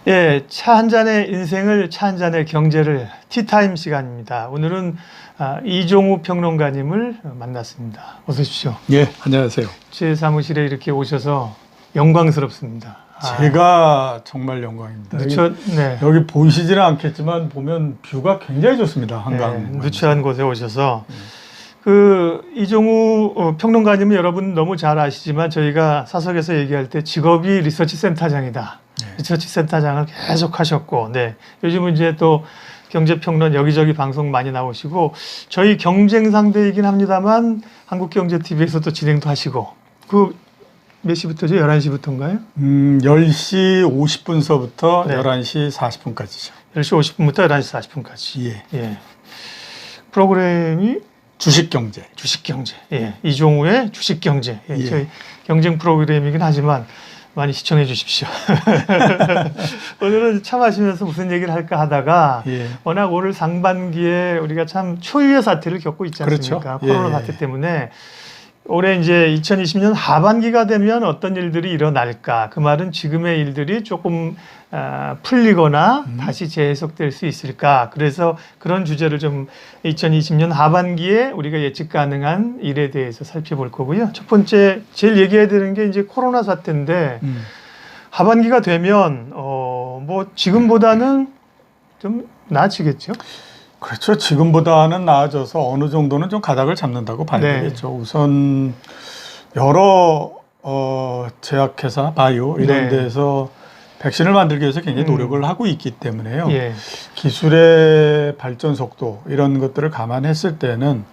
예, 차 한 잔의 인생을 차 한 잔의 경제를 티타임 시간입니다. 오늘은 이종우 평론가님을 만났습니다. 어서 오십시오. 예, 안녕하세요. 제 사무실에 이렇게 오셔서 영광스럽습니다. 제가 정말 영광입니다. 네. 여기 보이시지는 않겠지만 보면 뷰가 굉장히 좋습니다. 한강. 네, 누추한 곳에 오셔서 그 이종우 평론가님은 여러분 너무 잘 아시지만 저희가 사석에서 얘기할 때 직업이 리서치 센터장이다. 리서치 센터장을 계속 하셨고, 네. 요즘은 이제 또 경제평론 여기저기 방송 많이 나오시고, 저희 경쟁 상대이긴 합니다만, 한국경제TV에서도 진행도 하시고, 그 몇 시부터죠? 11시부터인가요? 10시 50분서부터 네. 11시 40분까지죠. 10시 50분부터 11시 40분까지. 예. 예. 프로그램이 주식경제. 주식경제. 예. 이종우의 주식경제. 예. 예. 저희 경쟁 프로그램이긴 하지만, 많이 시청해 주십시오. 오늘은 차 마시면서 무슨 얘기를 할까 하다가 예. 워낙 올 상반기에 우리가 참 초유의 사태를 겪고 있지 않습니까? 그렇죠. 코로나 예. 사태 때문에 올해 이제 2020년 하반기가 되면 어떤 일들이 일어날까? 그 말은 지금의 일들이 조금 풀리거나 다시 재해석될 수 있을까? 그래서 그런 주제를 좀 2020년 하반기에 우리가 예측 가능한 일에 대해서 살펴볼 거고요. 첫 번째 제일 얘기해야 되는 게 이제 코로나 사태인데 하반기가 되면 뭐 지금보다는 좀 나아지겠죠? 그렇죠. 지금보다는 나아져서 어느 정도는 좀 가닥을 잡는다고 봐야 네. 되겠죠. 우선 여러 제약회사, 바이오 이런 네. 데서 백신을 만들기 위해서 굉장히 노력을 하고 있기 때문에요. 예. 기술의 발전 속도 이런 것들을 감안했을 때는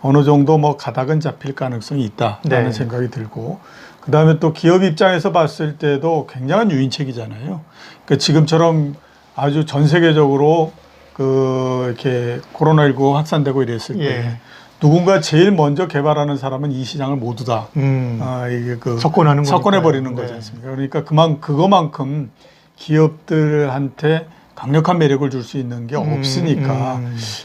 어느 정도 뭐 가닥은 잡힐 가능성이 있다라는 네. 생각이 들고, 그 다음에 또 기업 입장에서 봤을 때도 굉장한 유인책이잖아요. 그러니까 지금처럼 아주 전 세계적으로 이렇게 코로나19 확산되고 이랬을 때 예. 누군가 제일 먼저 개발하는 사람은 이 시장을 모두 다 이게 석권해 버리는 거지 않습니까? 그러니까 그거만큼 기업들한테 강력한 매력을 줄 수 있는 게 없으니까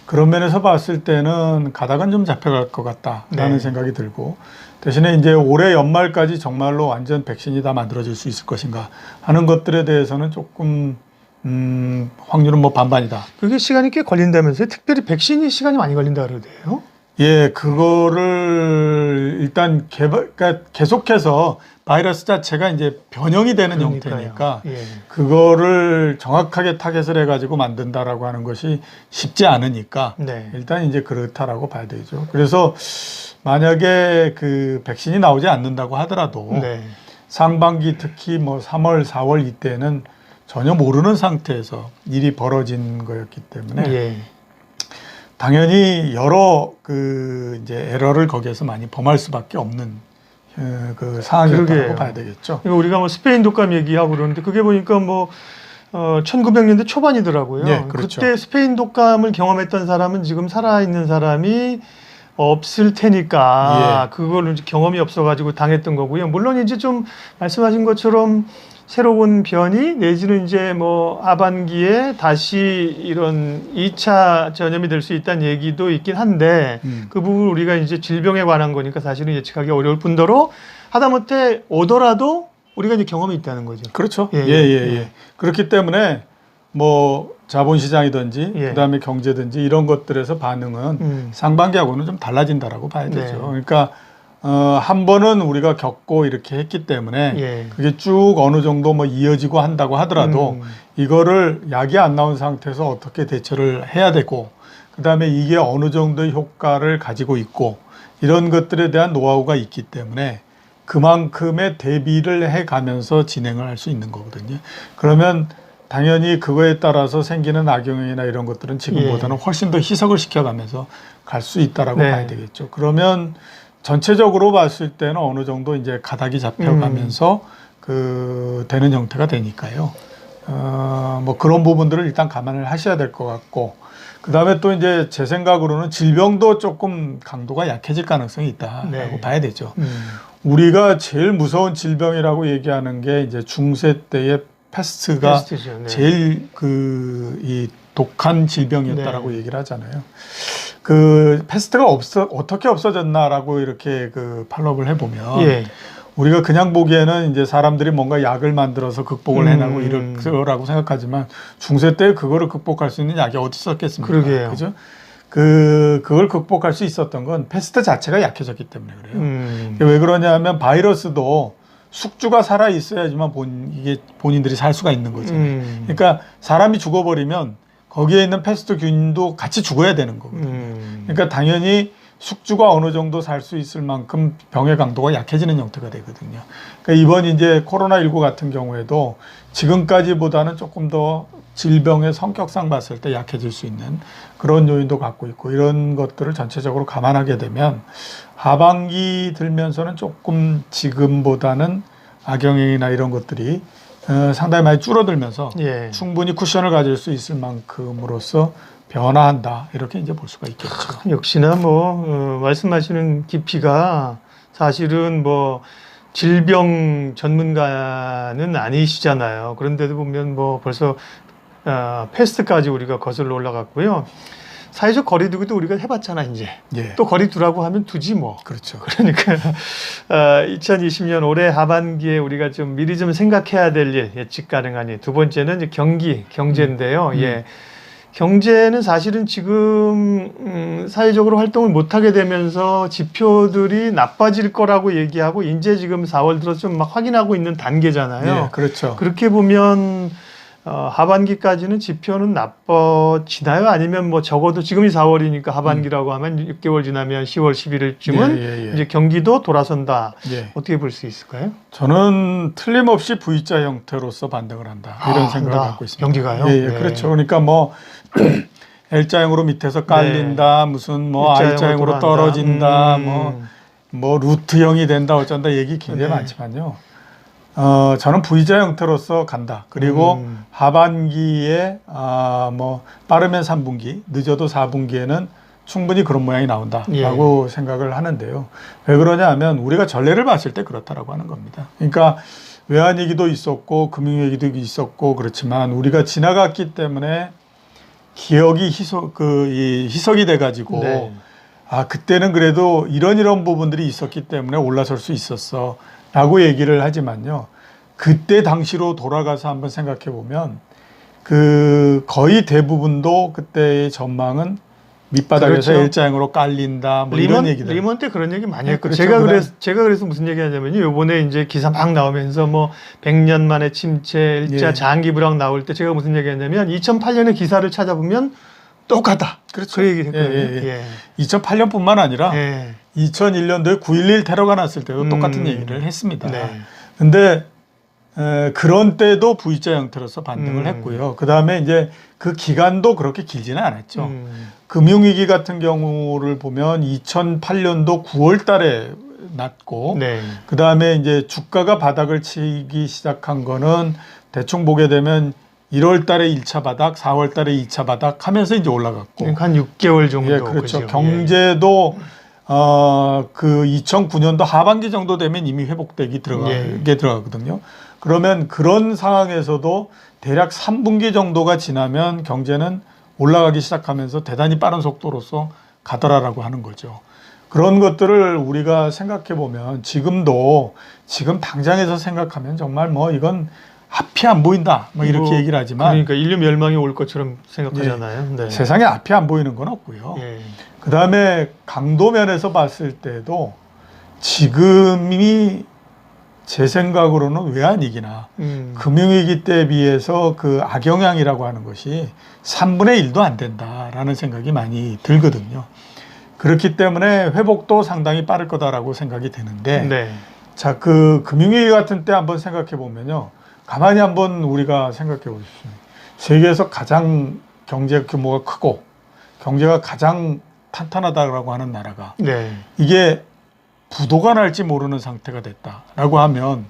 그런 면에서 봤을 때는 가닥은 좀 잡혀갈 것 같다라는 네. 생각이 들고, 대신에 이제 올해 연말까지 정말로 완전 백신이 다 만들어질 수 있을 것인가 하는 것들에 대해서는 조금 확률은 뭐 반반이다. 그게 시간이 꽤 걸린다면서요? 특별히 백신이 시간이 많이 걸린다 그러대요. 예, 그거를 일단 그러니까 계속해서 바이러스 자체가 이제 변형이 되는 그러니까요. 형태니까 예. 그거를 정확하게 타겟을 해가지고 만든다라고 하는 것이 쉽지 않으니까 네. 일단 이제 그렇다라고 봐야 되죠. 그래서 만약에 그 백신이 나오지 않는다고 하더라도 네. 상반기 특히 뭐 3월, 4월 이때는 전혀 모르는 상태에서 일이 벌어진 거였기 때문에 예. 당연히 여러 이제 에러를 거기에서 많이 범할 수밖에 없는 그 상황이었다고 그러게요. 봐야 되겠죠. 이거 우리가 뭐 스페인 독감 얘기하고 그러는데 그게 보니까 뭐 1900년대 초반이더라고요. 네, 그렇죠. 그때 스페인 독감을 경험했던 사람은 지금 살아있는 사람이 없을 테니까 그걸 경험이 없어가지고 당했던 거고요. 물론 이제 좀 말씀하신 것처럼 새로운 변이 내지는 이제 뭐 하반기에 다시 이런 2차 전염이 될 수 있다는 얘기도 있긴 한데 그 부분 우리가 이제 질병에 관한 거니까 사실은 예측하기 어려울 뿐더러 하다못해 오더라도 우리가 이제 경험이 있다는 거죠. 그렇죠. 예, 예. 그렇기 때문에 뭐 자본시장이든지 그다음에 경제든지 이런 것들에서 반응은 상반기하고는 좀 달라진다라고 봐야 되죠. 네. 그러니까 한 번은 우리가 겪고 이렇게 했기 때문에 그게 쭉 어느 정도 뭐 이어지고 한다고 하더라도 이거를 약이 안 나온 상태에서 어떻게 대처를 해야 되고, 그 다음에 이게 어느 정도의 효과를 가지고 있고 이런 것들에 대한 노하우가 있기 때문에 그만큼의 대비를 해가면서 진행을 할 수 있는 거거든요. 그러면 당연히 그거에 따라서 생기는 악영향이나 이런 것들은 지금보다는 훨씬 더 희석을 시켜가면서 갈 수 있다라고 봐야 되겠죠. 그러면 전체적으로 봤을 때는 어느 정도 이제 가닥이 잡혀가면서 되는 형태가 되니까요. 뭐 그런 부분들을 일단 감안을 하셔야 될 것 같고, 그 다음에 또 이제 제 생각으로는 질병도 조금 강도가 약해질 가능성이 있다라고 봐야 되죠. 우리가 제일 무서운 질병이라고 얘기하는 게 이제 중세 때의 패스트가 제일 이 독한 질병이었다라고 얘기를 하잖아요. 그 패스트가 어떻게 없어졌나라고 이렇게 팔로업을 해보면 우리가 그냥 보기에는 이제 사람들이 뭔가 약을 만들어서 극복을 해나고 이럴 거라고 생각하지만 중세 때 그거를 극복할 수 있는 약이 어디 있었겠습니까? 그러게요. 그죠? 그걸 극복할 수 있었던 건 패스트 자체가 약해졌기 때문에 그래요. 왜 그러냐면 바이러스도 숙주가 살아 있어야지만 이게 본인들이 살 수가 있는 거잖아요. 그러니까 사람이 죽어버리면 거기에 있는 패스트균도 같이 죽어야 되는 거거든요. 그러니까 당연히 숙주가 어느 정도 살 수 있을 만큼 병의 강도가 약해지는 형태가 되거든요. 그러니까 이번 이제 코로나19 같은 경우에도 지금까지보다는 조금 더 질병의 성격상 봤을 때 약해질 수 있는 그런 요인도 갖고 있고, 이런 것들을 전체적으로 감안하게 되면 하반기 들면서는 조금 지금보다는 악영향이나 이런 것들이 상당히 많이 줄어들면서 예. 충분히 쿠션을 가질 수 있을 만큼으로써 변화한다, 이렇게 이제 볼 수가 있겠죠. 역시나 뭐 말씀하시는 깊이가 사실은 뭐 질병 전문가는 아니시잖아요. 그런데도 보면 뭐 벌써 패스트까지 우리가 거슬러 올라갔고요. 사회적 거리두기도 우리가 해봤잖아 이제. 예. 또 거리두라고 하면 두지 뭐. 그렇죠. 그러니까 2020년 올해 하반기에 우리가 좀 미리 좀 생각해야 될 일, 예측 가능한 일. 두 번째는 이제 경제인데요. 예. 경제는 사실은 지금 사회적으로 활동을 못하게 되면서 지표들이 나빠질 거라고 얘기하고 이제 지금 4월 들어서 좀 막 확인하고 있는 단계잖아요. 예, 그렇죠. 그렇게 보면 하반기까지는 지표는 나빠지나요? 아니면 뭐 적어도 지금이 4월이니까 하반기라고 하면 6개월 지나면 10월, 11월쯤은 이제 경기도 돌아선다. 예. 어떻게 볼 수 있을까요? 저는 틀림없이 V자 형태로서 반등을 한다, 이런 생각을 갖고 있습니다. 경기가요? 예, 예, 그렇죠. 그러니까 뭐 L자형으로 밑에서 깔린다, 무슨 뭐 R자형으로 떨어진다, 뭐 루트형이 된다, 어쩐다 얘기 굉장히 많지만요. 저는 V자 형태로서 간다. 그리고 하반기에 뭐 빠르면 3분기, 늦어도 4분기에는 충분히 그런 모양이 나온다라고 생각을 하는데요. 왜 그러냐 하면 우리가 전례를 봤을 때 그렇다라고 하는 겁니다. 그러니까 외환위기도 있었고 금융위기도 있었고 그렇지만 우리가 지나갔기 때문에 기억이 희석이 돼가지고 그때는 그래도 이런 부분들이 있었기 때문에 올라설 수 있었어 라고 얘기를 하지만요, 그때 당시로 돌아가서 한번 생각해 보면 거의 대부분도 그때의 전망은 밑바닥에서 그렇죠. L자형으로 깔린다, 뭐 이런 얘기들. 리먼 때 그런 얘기 많이 했고, 그렇죠. 제가 그래서 무슨 얘기 하냐면요, 요번에 이제 기사 막 나오면서 뭐 100년 만에 침체, 일자 장기 불황 나올 때 제가 무슨 얘기 했냐면 2008년의 기사를 찾아보면 똑같다. 그렇죠. 그 얘기 했거든요. 2008년뿐만 아니라 2001년도에 9.11 테러가 났을 때도 똑같은 얘기를 했습니다. 근데 그런 때도 V자 형태로서 반등을 했고요. 그 다음에 이제 그 기간도 그렇게 길지는 않았죠. 금융위기 같은 경우를 보면 2008년도 9월 달에 났고, 그 다음에 이제 주가가 바닥을 치기 시작한 거는 대충 보게 되면 1월 달에 1차 바닥, 4월 달에 2차 바닥 하면서 이제 올라갔고. 그러니까 한 6개월 정도. 예, 그렇죠. 경제도 그 2009년도 하반기 정도 되면 이미 회복되기 들어가거든요. 그러면 그런 상황에서도 대략 3분기 정도가 지나면 경제는 올라가기 시작하면서 대단히 빠른 속도로서 가더라라고 하는 거죠. 그런 것들을 우리가 생각해 보면 지금 당장에서 생각하면 정말 뭐 이건 앞이 안 보인다, 뭐 이렇게 얘기를 하지만, 그러니까 인류 멸망이 올 것처럼 생각하잖아요. 세상에 앞이 안 보이는 건 없고요. 그 다음에 강도 면에서 봤을 때도 지금이 제 생각으로는 외환위기나 금융위기 때에 비해서 그 악영향이라고 하는 것이 3분의 1도 안 된다라는 생각이 많이 들거든요. 그렇기 때문에 회복도 상당히 빠를 거다라고 생각이 되는데, 자, 그 금융위기 같은 때 한번 생각해 보면요, 가만히 한번 우리가 생각해 보십시오. 세계에서 가장 경제 규모가 크고 경제가 가장 탄탄하다라고 하는 나라가 이게 부도가 날지 모르는 상태가 됐다라고 하면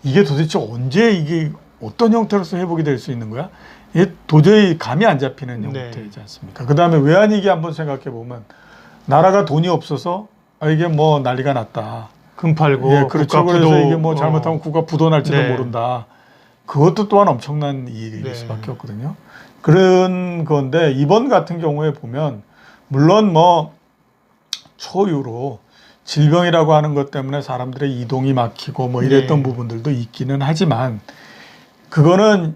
이게 도대체 언제 이게 어떤 형태로서 회복이 될 수 있는 거야? 이게 도저히 감이 안 잡히는 형태이지 않습니까? 그 다음에 외환위기 한번 생각해 보면 나라가 돈이 없어서 이게 뭐 난리가 났다. 금 팔고 그렇죠. 그래서 이게 뭐 잘못하면 국가 부도 날지도 모른다. 그것도 또한 엄청난 일일 수밖에 없거든요. 그런 건데 이번 같은 경우에 보면 물론 뭐 초유로 질병이라고 하는 것 때문에 사람들의 이동이 막히고 뭐 이랬던 예. 부분들도 있기는 하지만 그거는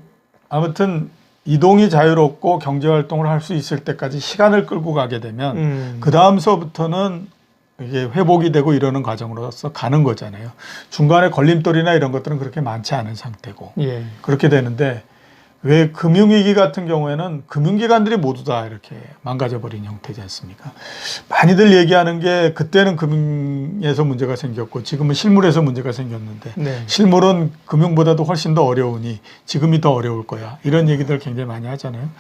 아무튼 이동이 자유롭고 경제 활동을 할 수 있을 때까지 시간을 끌고 가게 되면 그 다음서부터는 이게 회복이 되고 이러는 과정으로서 가는 거잖아요. 중간에 걸림돌이나 이런 것들은 그렇게 많지 않은 상태고 예. 그렇게 되는데 왜 금융위기 같은 경우에는 금융기관들이 모두 다 이렇게 망가져버린 형태지 않습니까? 많이들 얘기하는 게 그때는 금융에서 문제가 생겼고 지금은 실물에서 문제가 생겼는데 네. 실물은 금융보다도 훨씬 더 어려우니 지금이 더 어려울 거야. 이런 얘기들 굉장히 많이 하잖아요.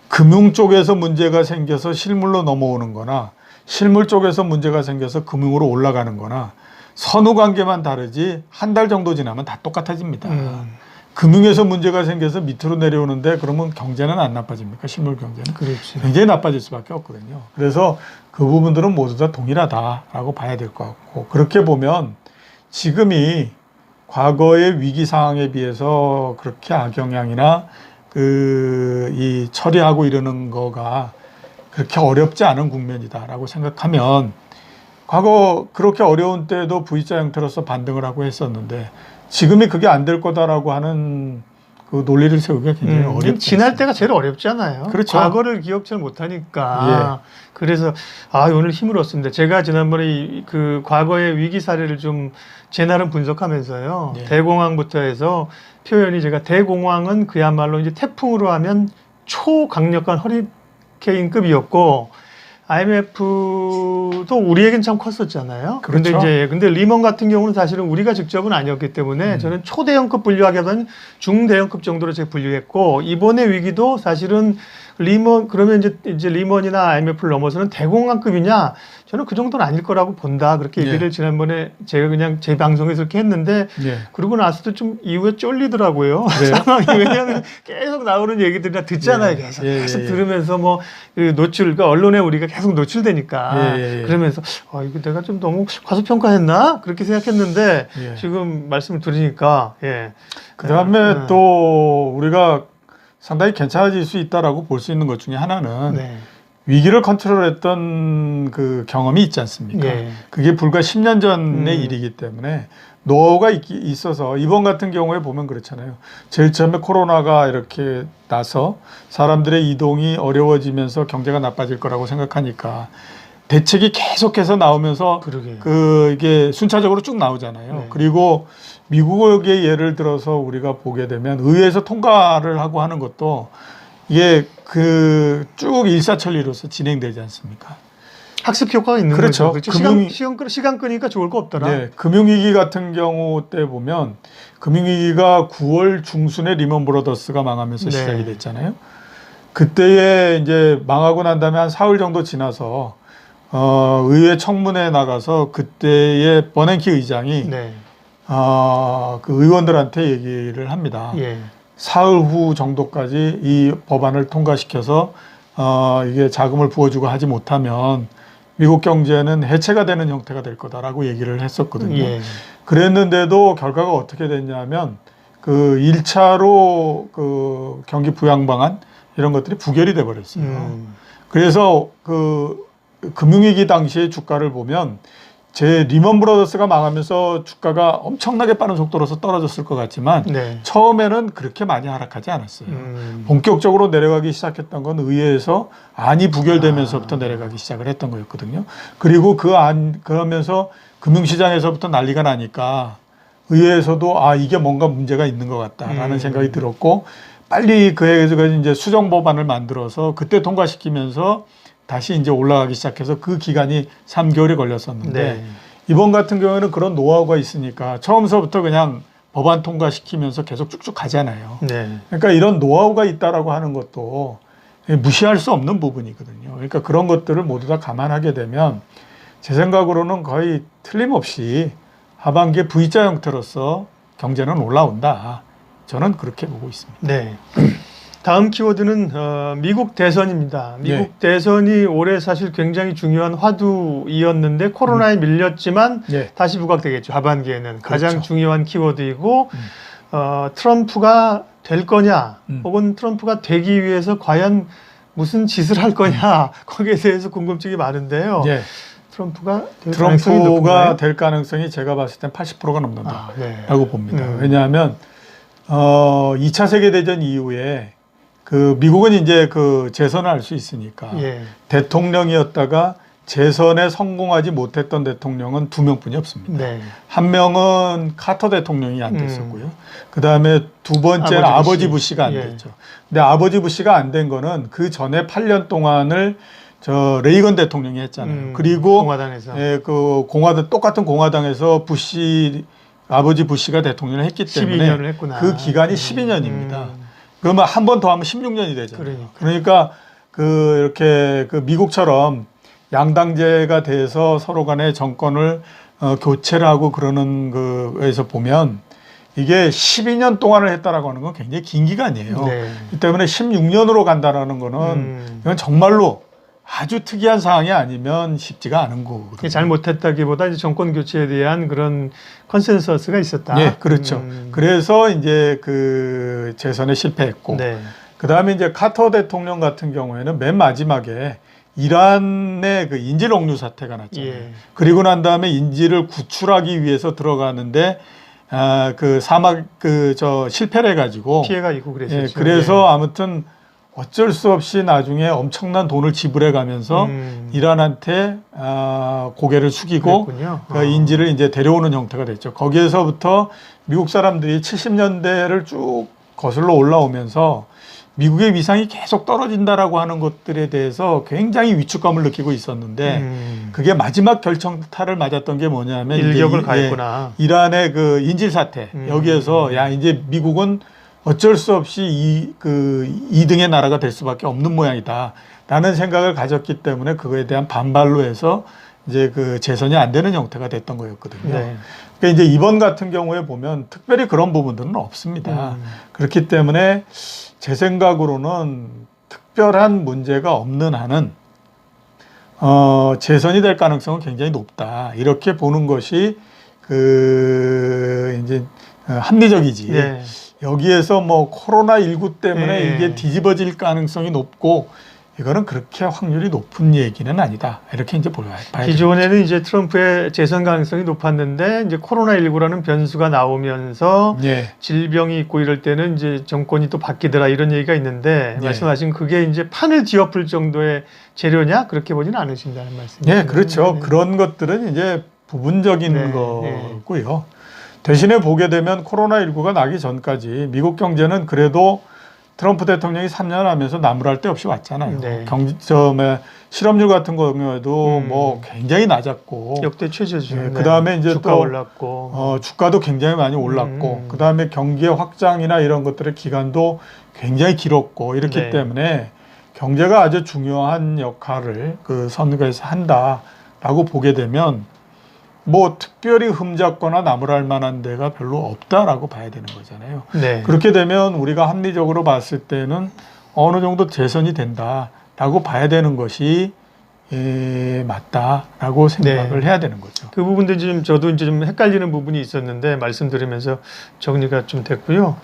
금융 쪽에서 문제가 생겨서 실물로 넘어오는 거나 실물 쪽에서 문제가 생겨서 금융으로 올라가는 거나 선후 관계만 다르지 한 달 정도 지나면 다 똑같아집니다. 금융에서 문제가 생겨서 밑으로 내려오는데 그러면 경제는 안 나빠집니까? 실물 경제는. 그렇지. 굉장히 나빠질 수밖에 없거든요. 그래서 그 부분들은 모두 다 동일하다라고 봐야 될 것 같고 그렇게 보면 지금이 과거의 위기 상황에 비해서 그렇게 악영향이나 이 처리하고 이러는 거가 그렇게 어렵지 않은 국면이다라고 생각하면 과거 그렇게 어려운 때에도 V자 형태로서 반등을 하고 했었는데 지금이 그게 안 될 거다라고 하는 그 논리를 세우기가 굉장히 어렵죠. 지날 때가 제일 어렵잖아요. 그렇죠. 과거를 기억 잘 못하니까. 예. 그래서 오늘 힘을 얻습니다. 제가 지난번에 그 과거의 위기 사례를 좀 제 나름 분석하면서요. 예. 대공황부터 해서 표현이 제가 대공황은 그야말로 이제 태풍으로 하면 초강력한 허리케인급이었고 IMF도 우리에겐 참 컸었잖아요. 그렇죠. 근데 리먼 같은 경우는 사실은 우리가 직접은 아니었기 때문에 저는 초대형급 분류하기보다는 중대형급 정도로 제가 분류했고 이번의 위기도 사실은 리먼 그러면 이제 리먼이나 IMF를 넘어서는 대공황급이냐? 저는 그 정도는 아닐 거라고 본다. 그렇게 얘기를 예. 지난번에 제가 그냥 제 방송에서 이렇게 했는데 예. 그러고 나서도 좀 이후에 쫄리더라고요. 네. 상황이 왜냐하면 계속 나오는 얘기들이나 듣잖아요. 예. 계속, 예. 계속 들으면서 뭐 그 그러니까 언론에 우리가 계속 노출되니까 예. 그러면서 이거 내가 좀 너무 과소평가했나 그렇게 생각했는데 예. 지금 말씀을 들으니까 그다음에 또 우리가 상당히 괜찮아질 수 있다라고 볼 수 있는 것 중에 하나는 네. 위기를 컨트롤했던 그 경험이 있지 않습니까? 예. 그게 불과 10년 전의 일이기 때문에 노하우가 있어서 이번 같은 경우에 보면 그렇잖아요. 제일 처음에 코로나가 이렇게 나서 사람들의 이동이 어려워지면서 경제가 나빠질 거라고 생각하니까 대책이 계속해서 나오면서 그러게요. 이게 순차적으로 쭉 나오잖아요. 네. 그리고 미국의 예를 들어서 우리가 보게 되면 의회에서 통과를 하고 하는 것도 이게 쭉 일사천리로서 진행되지 않습니까? 학습 효과가 있는 그렇죠. 거죠. 시간 끄니까 좋을 거 없더라. 네, 금융위기 같은 경우 때 보면 금융위기가 9월 중순에 리먼 브로더스가 망하면서 시작이 됐잖아요. 그때에 이제 망하고 난 다음에 한 4월 정도 지나서 의회 청문회에 나가서 그때의 버냉키 의장이 그 의원들한테 얘기를 합니다. 사흘 후 정도까지 이 법안을 통과시켜서 이게 자금을 부어주고 하지 못하면 미국 경제는 해체가 되는 형태가 될 거다라고 얘기를 했었거든요. 그랬는데도 결과가 어떻게 됐냐면 그 1차로 그 경기 부양 방안 이런 것들이 부결이 돼 버렸어요. 그래서 그 금융위기 당시의 주가를 보면 제 리먼 브로더스가 망하면서 주가가 엄청나게 빠른 속도로서 떨어졌을 것 같지만 처음에는 그렇게 많이 하락하지 않았어요. 본격적으로 내려가기 시작했던 건 의회에서 안이 부결되면서부터 내려가기 시작을 했던 거였거든요. 그리고 그러면서 금융시장에서부터 난리가 나니까 의회에서도 이게 뭔가 문제가 있는 것 같다라는 생각이 들었고 빨리 그에서 이제 수정 법안을 만들어서 그때 통과시키면서 다시 이제 올라가기 시작해서 그 기간이 3개월이 걸렸었는데 이번 같은 경우에는 그런 노하우가 있으니까 처음서부터 그냥 법안 통과시키면서 계속 쭉쭉 가잖아요. 그러니까 이런 노하우가 있다라고 하는 것도 무시할 수 없는 부분이거든요. 그러니까 그런 것들을 모두 다 감안하게 되면 제 생각으로는 거의 틀림없이 하반기에 V자 형태로서 경제는 올라온다. 저는 그렇게 보고 있습니다. 다음 키워드는 미국 대선입니다. 미국 대선이 올해 사실 굉장히 중요한 화두이었는데 코로나에 밀렸지만 다시 부각되겠죠. 하반기에는. 가장 중요한 키워드이고 트럼프가 될 거냐 혹은 트럼프가 되기 위해서 과연 무슨 짓을 할 거냐 거기에 대해서 궁금증이 많은데요. 트럼프가 될 가능성이 높은가요? 될 가능성이 제가 봤을 땐 80%가 넘는다라고 네. 봅니다. 왜냐하면 2차 세계대전 이후에 그 미국은 이제 그 재선을 할 수 있으니까 예. 대통령이었다가 재선에 성공하지 못했던 대통령은 2명뿐이 없습니다. 네. 한 명은 카터 대통령이 안 됐었고요. 그 다음에 두 번째는 아버지 부시가 안 됐죠. 근데 아버지 부시가 안 된 거는 그 전에 8년 동안을 저 레이건 대통령이 했잖아요. 그리고 공화당에서 그 똑같은 공화당에서 아버지 부시가 대통령을 했기 때문에 12년을 했구나. 그 기간이 12년입니다. 그러면 한 번 더 하면 16년이 되잖아요. 그러니까 이렇게 그 미국처럼 양당제가 돼서 서로 간에 정권을 교체를 하고 그러는 거에서 보면 이게 12년 동안을 했다라고 하는 건 굉장히 긴 기간이에요. 네. 이 때문에 16년으로 간다라는 거는 이건 정말로 아주 특이한 상황이 아니면 쉽지가 않은 거거든요. 잘못했다기보다 이제 정권 교체에 대한 그런 컨센서스가 있었다. 네, 그렇죠. 그래서 이제 그 재선에 실패했고, 네. 그 다음에 이제 카터 대통령 같은 경우에는 맨 마지막에 이란의 그 인질 억류 사태가 났잖아요. 예. 그리고 난 다음에 인질을 구출하기 위해서 들어가는데 그 실패를 해가지고 피해가 있고 그랬었죠. 예, 그래서 아무튼 어쩔 수 없이 나중에 엄청난 돈을 지불해 가면서 이란한테 고개를 숙이고 그 인질을 이제 데려오는 형태가 됐죠. 거기에서부터 미국 사람들이 70년대를 쭉 거슬러 올라오면서 미국의 위상이 계속 떨어진다라고 하는 것들에 대해서 굉장히 위축감을 느끼고 있었는데 그게 마지막 결정타를 맞았던 게 뭐냐면 일격을 가했구나. 이란의 그 인질 사태 여기에서 야 이제 미국은 어쩔 수 없이 2등의 나라가 될 수밖에 없는 모양이다라는 생각을 가졌기 때문에 그거에 대한 반발로 해서 이제 그 재선이 안 되는 형태가 됐던 거였거든요. 네. 그러니까 이제 이번 같은 경우에 보면 특별히 그런 부분들은 없습니다. 그렇기 때문에 제 생각으로는 특별한 문제가 없는 한은 재선이 될 가능성은 굉장히 높다. 이렇게 보는 것이 이제 합리적이지. 네. 여기에서 뭐 코로나19 때문에 네. 이게 뒤집어질 가능성이 높고 이거는 그렇게 확률이 높은 얘기는 아니다. 이렇게 이제 봐야 기존에는 되겠죠. 이제 트럼프의 재선 가능성이 높았는데 이제 코로나19라는 변수가 나오면서 질병이 있고 이럴 때는 이제 정권이 또 바뀌더라 이런 얘기가 있는데 말씀하신 그게 이제 판을 뒤엎을 정도의 재료냐 그렇게 보지는 않으신다는 말씀이죠. 네, 그렇죠. 그런 것들은 이제 부분적인 거고요. 대신에 보게 되면 코로나19가 나기 전까지 미국 경제는 그래도 트럼프 대통령이 3년 하면서 나무랄 데 없이 왔잖아요. 실업률 같은 경우에도 뭐 굉장히 낮았고 역대 최저죠. 그 다음에 이제 주가 올랐고 주가도 굉장히 많이 올랐고 그 다음에 경기의 확장이나 이런 것들의 기간도 굉장히 길었고 이렇기 때문에 경제가 아주 중요한 역할을 그 선거에서 한다라고 보게 되면 뭐 특별히 흠잡거나 나무랄 만한 데가 별로 없다라고 봐야 되는 거잖아요. 그렇게 되면 우리가 합리적으로 봤을 때는 어느 정도 재선이 된다라고 봐야 되는 것이 맞다라고 생각을 해야 되는 거죠. 그 부분도 지금 저도 이제 좀 헷갈리는 부분이 있었는데 말씀드리면서 정리가 좀 됐고요.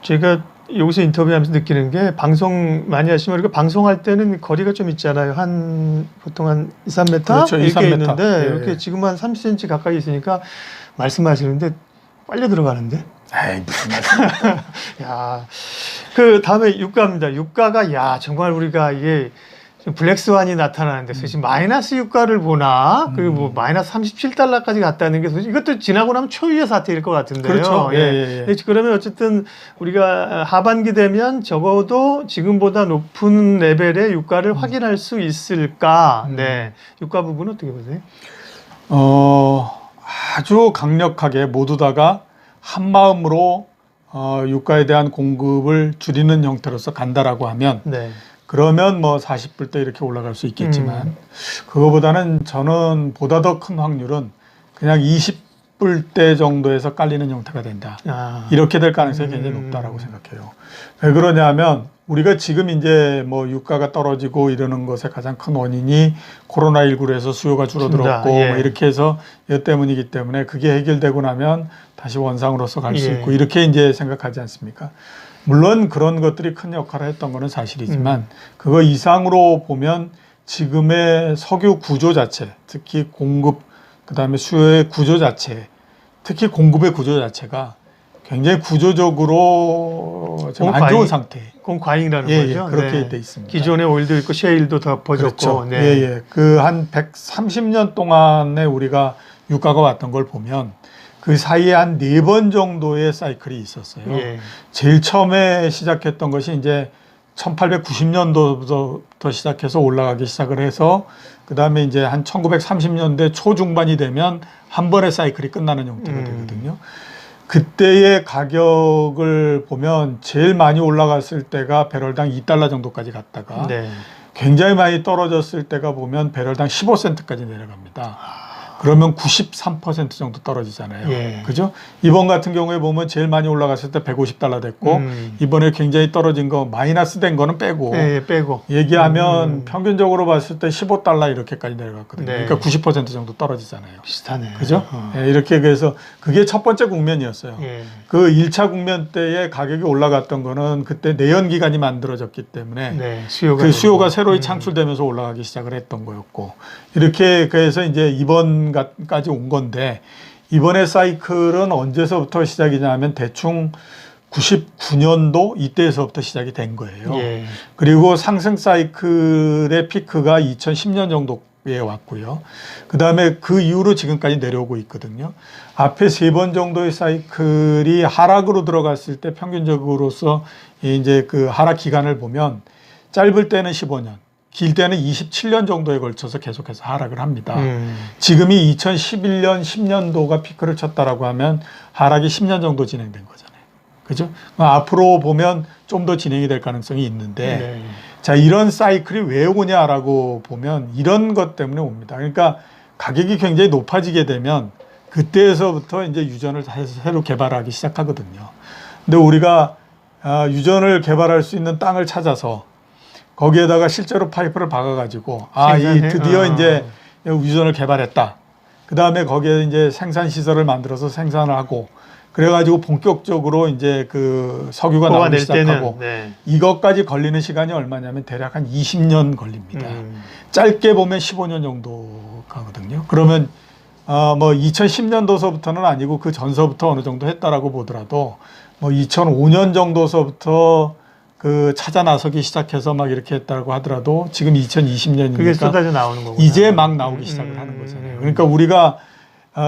제가 여기서 인터뷰하면서 느끼는 게 방송 많이 하시면 우리가 방송할 때는 거리가 좀 있잖아요. 보통 한 2, 3m 그렇죠, 이렇게 있는데 이렇게 지금 한 30cm 가까이 있으니까 말씀하시는데 빨려 들어가는데. 에이, 무슨 말씀? 야, 그 다음에 유가입니다. 유가가 정말 우리가 이게 블랙스완이 나타나는데 지금 마이너스 유가를 보나 그리고 뭐 마이너스 37달러까지 갔다는 게 이것도 지나고 나면 초유의 사태일 것 같은데요. 그렇죠. 그러면 어쨌든 우리가 하반기 되면 적어도 지금보다 높은 레벨의 유가를 확인할 수 있을까? 유가 부분은 어떻게 보세요? 아주 강력하게 모두 다가 한 마음으로 유가에 대한 공급을 줄이는 형태로서 간다라고 하면 그러면 뭐 40불대 이렇게 올라갈 수 있겠지만 그거보다는 저는 보다 더 큰 확률은 그냥 20불대 정도에서 깔리는 형태가 된다. 이렇게 될 가능성이 굉장히 높다라고 생각해요. 왜 그러냐면 우리가 지금 이제 뭐 유가가 떨어지고 이러는 것의 가장 큰 원인이 코로나19로 해서 수요가 줄어들었고 뭐 이렇게 해서 이 때문이기 때문에 그게 해결되고 나면 다시 원상으로서 갈 수 있고 이렇게 이제 생각하지 않습니까? 물론 그런 것들이 큰 역할을 했던 거는 사실이지만 그거 이상으로 보면 지금의 석유 구조 자체, 특히 공급, 그다음에 수요의 구조 자체, 특히 공급의 구조 자체가 굉장히 구조적으로 좀 안 좋은 상태. 공과잉이라는 예, 거죠. 예, 그렇게 네. 돼 있습니다. 기존의 오일도 있고 셰일도 덮어졌고. 그렇죠. 네. 예, 예. 그 한 130년 동안에 우리가 유가가 왔던 걸 보면 그 사이에 한 4번 정도의 사이클이 있었어요. 예. 제일 처음에 시작했던 것이 이제 1890년도부터 시작해서 올라가기 시작을 해서 그 다음에 이제 한 1930년대 초중반이 되면 한 번의 사이클이 끝나는 형태가 되거든요. 그때의 가격을 보면 제일 많이 올라갔을 때가 배럴당 $2 정도까지 갔다가 네. 굉장히 많이 떨어졌을 때가 보면 배럴당 15센트까지 내려갑니다. 그러면 93% 정도 떨어지잖아요. 예. 그죠? 이번 같은 경우에 보면 제일 많이 올라갔을 때 $150 됐고 이번에 굉장히 떨어진 거 마이너스 된 거는 빼고 예, 빼고 얘기하면 평균적으로 봤을 때 $15 이렇게까지 내려갔거든요. 네. 그러니까 90% 정도 떨어지잖아요. 비슷하네. 그죠? 예, 이렇게 그래서 그게 첫 번째 국면이었어요. 예. 그 1차 국면 때에 가격이 올라갔던 거는 그때 내연기관이 만들어졌기 때문에 네. 수요가, 그 수요가 새로이 창출되면서 올라가기 시작을 했던 거였고 이렇게 그래서 이제 이번까지 온 건데 이번의 사이클은 언제서부터 시작이냐 하면 대충 99년도 이때에서부터 시작이 된 거예요. 예. 그리고 상승 사이클의 피크가 2010년 정도에 왔고요. 그 다음에 그 이후로 지금까지 내려오고 있거든요. 앞에 3번 정도의 사이클이 하락으로 들어갔을 때 평균적으로서 이제 그 하락 기간을 보면 짧을 때는 15년, 길 때는 27년 정도에 걸쳐서 계속해서 하락을 합니다. 지금이 2011년, 10년도가 피크를 쳤다라고 하면 하락이 10년 정도 진행된 거잖아요. 그죠? 앞으로 보면 좀 더 진행이 될 가능성이 있는데, 네. 자, 이런 사이클이 왜 오냐라고 보면 이런 것 때문에 옵니다. 그러니까 가격이 굉장히 높아지게 되면 그때에서부터 이제 유전을 해서 새로 개발하기 시작하거든요. 근데 우리가 유전을 개발할 수 있는 땅을 찾아서 거기에다가 실제로 파이프를 박아가지고 드디어 이제 유전을 개발했다. 그 다음에 거기에 이제 생산 시설을 만들어서 생산을 하고 그래가지고 본격적으로 이제 그 석유가 나오기 시작하고 네. 이것까지 걸리는 시간이 얼마냐면 대략 한 20년 걸립니다. 짧게 보면 15년 정도 가거든요. 그러면 뭐 2010년도서부터는 아니고 그 전서부터 어느 정도 했다라고 보더라도 뭐 2005년 정도서부터 그 찾아 나서기 시작해서 막 이렇게 했다고 하더라도 지금 2020년이니까 그게 쏟아져 나오는 거구나. 이제 막 나오기 시작을 하는 거잖아요. 그러니까 우리가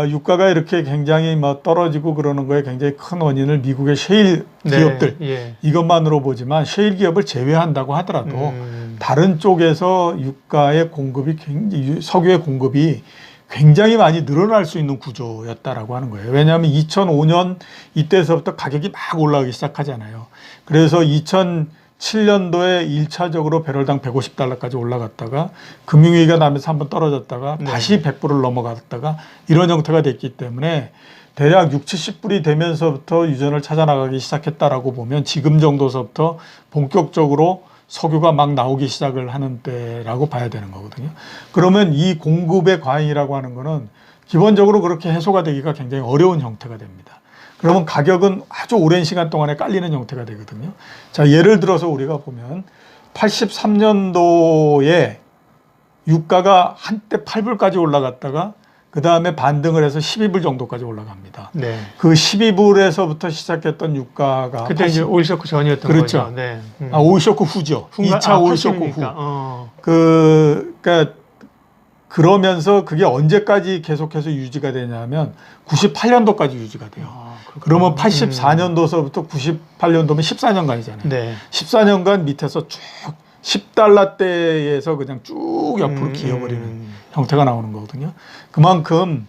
유가가 이렇게 굉장히 뭐 떨어지고 그러는 거에 굉장히 큰 원인을 미국의 셰일 기업들 예. 이것만으로 보지만 셰일 기업을 제외한다고 하더라도 다른 쪽에서 유가의 공급이 굉장히 석유의 공급이 굉장히 많이 늘어날 수 있는 구조였다라고 하는 거예요. 왜냐하면 2005년 이때서부터 가격이 막 올라가기 시작하잖아요. 그래서 2007년도에 1차적으로 배럴당 $150까지 올라갔다가 금융위기가 나면서 한번 떨어졌다가 다시 100불을 넘어갔다가 이런 형태가 됐기 때문에 대략 60, 70불이 되면서부터 유전을 찾아 나가기 시작했다라고 보면 지금 정도서부터 본격적으로 석유가 막 나오기 시작을 하는 때라고 봐야 되는 거거든요. 그러면 이 공급의 과잉이라고 하는 거는 기본적으로 그렇게 해소가 되기가 굉장히 어려운 형태가 됩니다. 그러면 가격은 아주 오랜 시간 동안에 깔리는 형태가 되거든요. 자, 예를 들어서 우리가 보면 83년도에 유가가 한때 8불까지 올라갔다가 그 다음에 반등을 해서 12불 정도까지 올라갑니다. 네. 그 12불에서부터 시작했던 유가가 그때 이제 오일 쇼크 전이었던 그렇죠. 거죠. 네. 오일 쇼크 후죠. 2차 오일 쇼크 후. 그러니까 그러면서 그게 언제까지 계속해서 유지가 되냐면 98년도까지 유지가 돼요. 그러면 84년도서부터 98년도면 14년간이잖아요. 네. 14년간 밑에서 쭉 $10대에서 그냥 쭉 옆으로 기어버리는 형태가 나오는 거거든요. 그만큼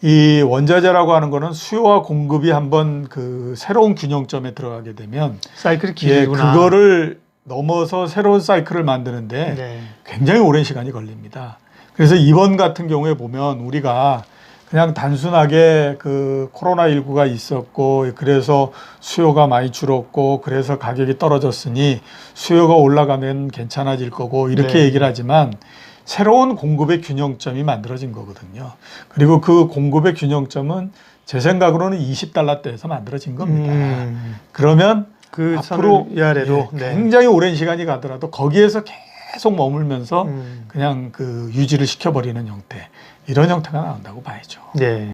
이 원자재라고 하는 거는 수요와 공급이 한번 그 새로운 균형점에 들어가게 되면 사이클이 길구나. 그거를 넘어서 새로운 사이클을 만드는데 네. 굉장히 오랜 시간이 걸립니다. 그래서 이번 같은 경우에 보면 우리가 그냥 단순하게 그 코로나19가 있었고 그래서 수요가 많이 줄었고 그래서 가격이 떨어졌으니 수요가 올라가면 괜찮아질 거고 이렇게 얘기를 하지만 새로운 공급의 균형점이 만들어진 거거든요. 그리고 그 공급의 균형점은 제 생각으로는 $20대에서 만들어진 겁니다. 그러면 그 앞으로 위아래로 굉장히 오랜 시간이 가더라도 거기에서 계속 머물면서 그냥 그 유지를 시켜버리는 형태, 이런 형태가 나온다고 봐야죠. 네.